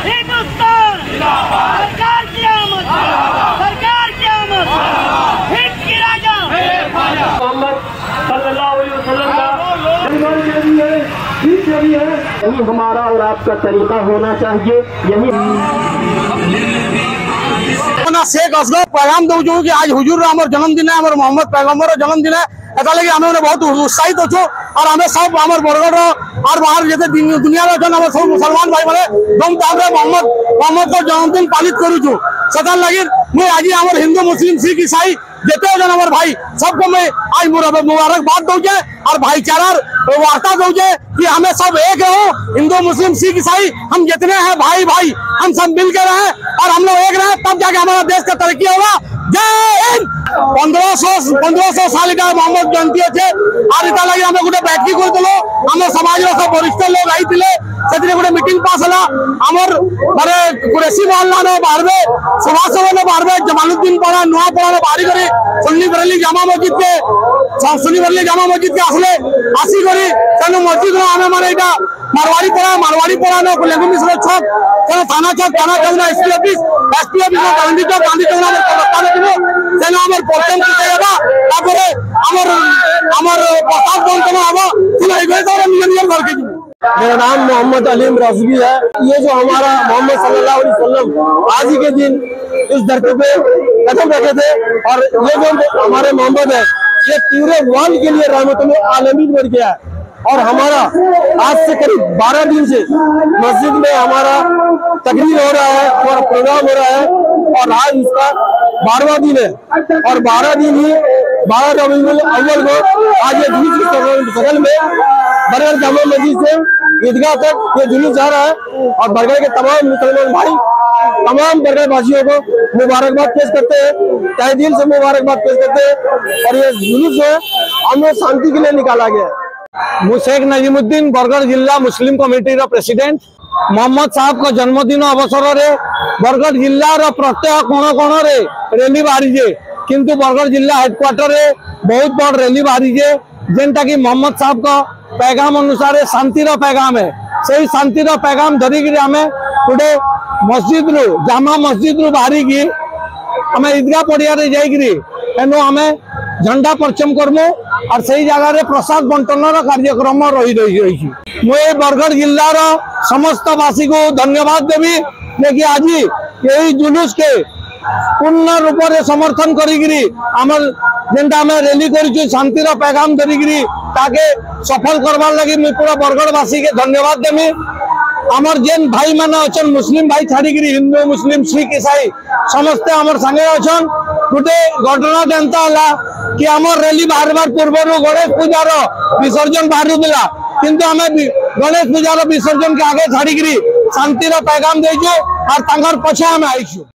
हिंदुस्तान सरकार की आमद, सरकार की आमद, हिंद की राजा मोहम्मद सल्लल्लाहु अलैहि वसल्लम का यही हमारा और आपका तरीका होना चाहिए। यही शेख असगर पैगाम दूँ कि आज हुजूर जन्मदिन है, मोहम्मद पैगम्बर जन्मदिन है। एता लगे आम बहुत उत्साहित अच्छु और आम सब आम बरगढ़ और बाहर जैसे दुनिया सब मुसलमान भाई मैंने धूमधाम मोहम्मद को जन्मदिन पालित करूँ। से लगे मुझे आज आम हिंदू मुस्लिम सिख ईसाई जिते जन हमारे भाई सबको मैं आज मुबारकबाद दूचे और भाईचारा वार्ता दूचे कि हमें सब एक रहो। हिंदू मुस्लिम सिख ईसाई हम जितने हैं भाई भाई हम सब मिलकर रहे और हम लोग एक रहे, तब जाके हमारा देश का तरक्की होगा। जय हिंद। 1500 साल मोहम्मद जयंती अच्छे और इतना लगे हमें गोटे बैठक करदेलु आम समाज सब वरिष्ठ लोग आई से गोटे मीटिंग पास है आमर माने कुरेसी मोहल्ला बाहर सुभाष भवन बाहर जमालुद्दीन पड़ा नुआपड़ा बाहरी कर सुन्नी बरेली जामा मस्जिद के आसले आसिक मस्जिद आम मैंने यहाँ मारवाड़ी पड़ा लेगु मिश्र छक थाना छक एसपी ऑफिस गांधी चौक प्रथम प्रसाद बंटन हम घर के। मेरा नाम मोहम्मद अलीम रजवी है। ये जो हमारा मोहम्मद सल्लल्लाहु अलैहि वसल्लम आज ही के दिन इस धरती पे कदम रखे थे और ये जो हमारे मोहम्मद है ये पूरे वर्ल्ड के लिए रहमतुल आलमीन बन गया है। और हमारा आज से करीब 12 दिन से मस्जिद में हमारा तकरीर हो रहा है और प्रोग्राम हो रहा है और आज इसका 12वां दिन है और 12 दिन ही 12 रबीउल अव्वल को आज ये जुलूस की शक्ल में बरगढ़ जामा मस्जिद से ईदगाह तक ये जुलूस जा रहा है और बरगढ़ के तमाम मुसलमान भाई तमाम बरगढ़ वासियों को मुबारकबाद पेश करते हैं, तहे दिल से मुबारकबाद पेश करते हैं। और ये जुलूस जो है हम लोग शांति के लिए निकाला गया है। शेख नजीमुद्दीन बरगढ़ जिला मुस्लिम कमिटी प्रेसिडेंट मोहम्मद साहब को जन्मदिन अवसर में बरगढ़ जिलार प्रत्येक कोण कोण रैली बाहरीजे किंतु बरगढ़ जिला हेडक्वार्टर बहुत बड़ रैली बाहरीजे जेनटा कि मोहम्मद साहब का पैगाम अनुसार शांतिर पैगाम है। से शांतिर पैगाम धरिकी आम गोटे मस्जिद रु जामा मस्जिद रु बाहरी की आम ईदगाह पड़िया जाइए आम झंडा परचम करमु और सही जगह प्रसाद बंटन कार्यक्रम रही मुझे बरगढ़ जिलार समस्त वासी को धन्यवाद देवी कि आज यही जुलूस के पूर्ण रूप से समर्थन करी जेनटा आम रैली कर शांतिर पैगाम धरिकी ताके सफल करवार लगी मुझे पूरा बरगढ़वासी के धन्यवाद देवी। आमर जेन भाई माने अच्छन मुस्लिम भाई छाड़ी हिंदू मुस्लिम सिख ईसाई समस्ते आमर संगे अच्छन। गोटे घटना जनता है कि आमर रैली बाहर पूर्व गणेश पूजार विसर्जन बाहर किंतु आम गणेश पूजार विसर्जन के आगे छाड़ी शांतिर पैगाम देचु और पछे आम आईचु।